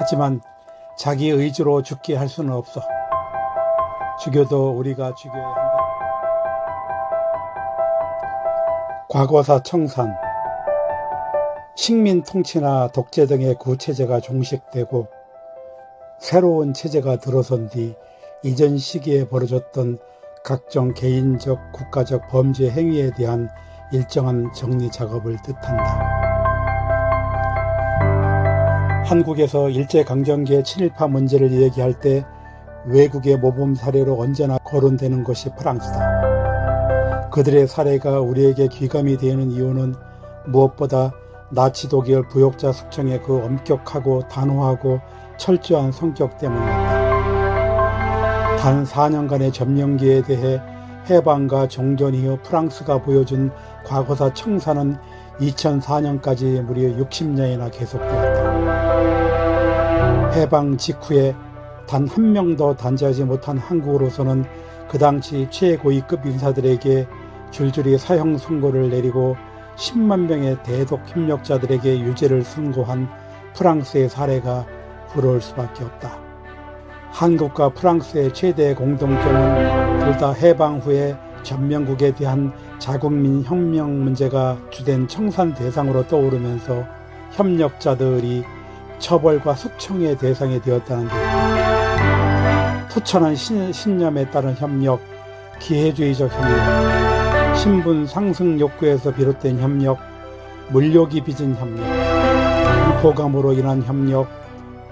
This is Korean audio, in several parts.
하지만 자기 의지로 죽게 할 수는 없어. 죽여도 우리가 죽여야 한다. 과거사 청산. 식민 통치나 독재 등의 구체제가 종식되고 새로운 체제가 들어선 뒤 이전 시기에 벌어졌던 각종 개인적, 국가적 범죄 행위에 대한 일정한 정리 작업을 뜻한다. 한국에서 일제강점기의 친일파 문제를 얘기할 때 외국의 모범 사례로 언제나 거론되는 것이 프랑스다. 그들의 사례가 우리에게 귀감이 되는 이유는 무엇보다 나치 독일 부역자 숙청의 그 엄격하고 단호하고 철저한 성격 때문이었다. 단 4년간의 점령기에 대해 해방과 종전 이후 프랑스가 보여준 과거사 청산은 2004년까지 무려 60년이나 계속되었다. 해방 직후에 단 한 명도 단죄하지 못한 한국으로서는 그 당시 최고위급 인사들에게 줄줄이 사형 선고를 내리고 10만 명의 대독 협력자들에게 유죄를 선고한 프랑스의 사례가 부러울 수밖에 없다. 한국과 프랑스의 최대 공통점은 둘 다 해방 후에 전명국에 대한 자국민 혁명 문제가 주된 청산 대상으로 떠오르면서 협력자들이 처벌과 숙청의 대상이 되었다는 데 투철한 신념에 따른 협력, 기회주의적 협력, 신분 상승 욕구에서 비롯된 협력, 물욕이 빚은 협력, 공포감으로 인한 협력,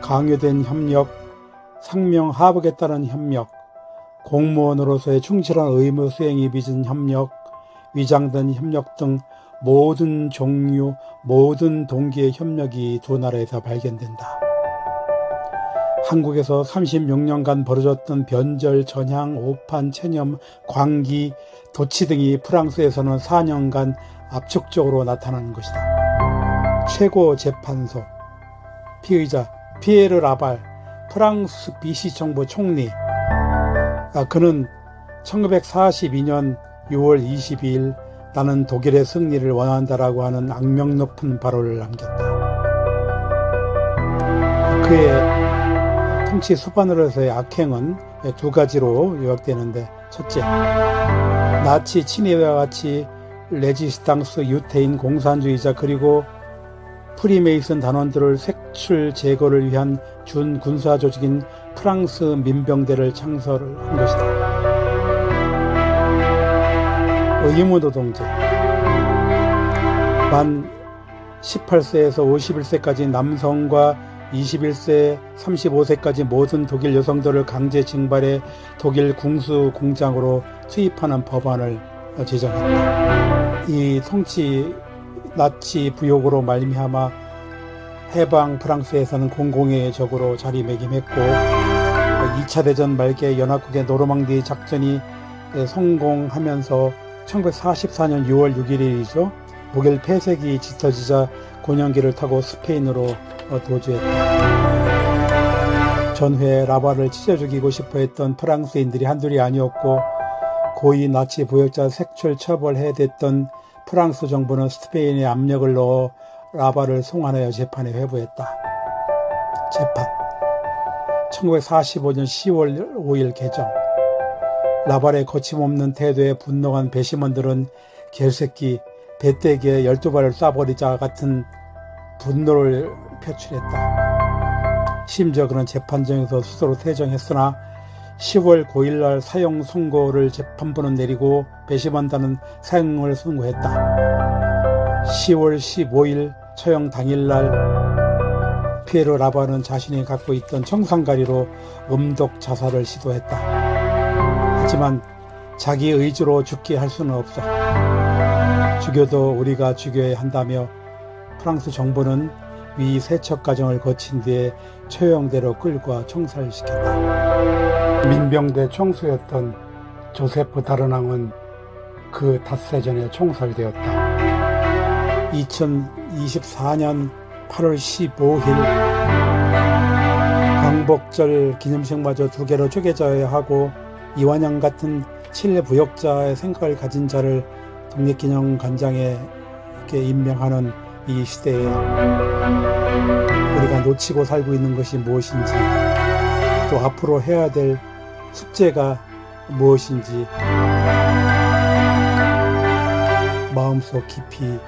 강요된 협력, 상명하복에 따른 협력, 공무원으로서의 충실한 의무 수행이 빚은 협력, 위장된 협력 등 모든 종류, 모든 동기의 협력이 두 나라에서 발견된다. 한국에서 36년간 벌어졌던 변절, 전향, 오판, 체념, 광기, 도치 등이 프랑스에서는 4년간 압축적으로 나타나는 것이다. 최고 재판소, 피의자 피에르 라발, 프랑스 비시 정부 총리. 그는 1942년 6월 22일 나는 독일의 승리를 원한다라고 하는 악명 높은 발언을 남겼다. 그의 통치 수반으로서의 악행은 두 가지로 요약되는데, 첫째, 나치 친위와 같이 레지스탕스 유태인 공산주의자 그리고 프리메이슨 단원들을 색출 제거를 위한 준군사 조직인 프랑스 민병대를 창설한 것이다. 의무노동제. 만 18세에서 51세까지 남성과 21세, 35세까지 모든 독일 여성들을 강제 징발해 독일 궁수 공장으로 투입하는 법안을 제정했다. 이 통치 나치 부역으로 말미암아 해방 프랑스에서는 공공의 적으로 자리매김했고 2차 대전 말기에 연합국의 노르망디 작전이 성공하면서 1944년 6월 6일이죠. 독일 폐쇄기 짙어지자 곤연기를 타고 스페인으로 도주했다. 전후에 라발을 찢어 죽이고 싶어 했던 프랑스인들이 한둘이 아니었고 고위 나치 부역자 색출 처벌해야 됐던 프랑스 정부는 스페인에 압력을 넣어 라발을 송환하여 재판에 회부했다. 재판 1945년 10월 5일 개정. 라발의 거침없는 태도에 분노한 배심원들은 개새끼, 배때기에 12발을 쏴버리자 같은 분노를 표출했다. 심지어 그는 재판정에서 스스로 퇴정했으나 10월 9일날 사형 선고를 재판부는 내리고 배심원단은 사형을 선고했다. 10월 15일 처형 당일날 피에르 라발은 자신이 갖고 있던 청산가리로 음독 자살을 시도했다. 하지만 자기 의지로 죽게 할 수는 없어. 죽여도 우리가 죽여야 한다며 프랑스 정부는 위 세척 과정을 거친 뒤에 처형대로 끌고 청살시켰다. 민병대 총수였던 조세프 다르낭은 그 닷새 전에 총살되었다. 2024년 8월 15일 광복절 기념식마저 두 개로 쪼개져야 하고 이완영 같은 친일 부역자의 생각을 가진 자를 독립기념관장에 임명하는 이 시대에 우리가 내가 놓치고 살고 있는 것이 무엇인지, 또 앞으로 해야 될 숙제가 무엇인지 마음속 깊이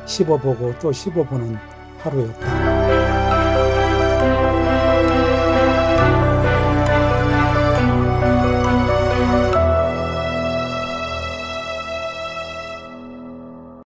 씹어보고 또 씹어보는 하루였다.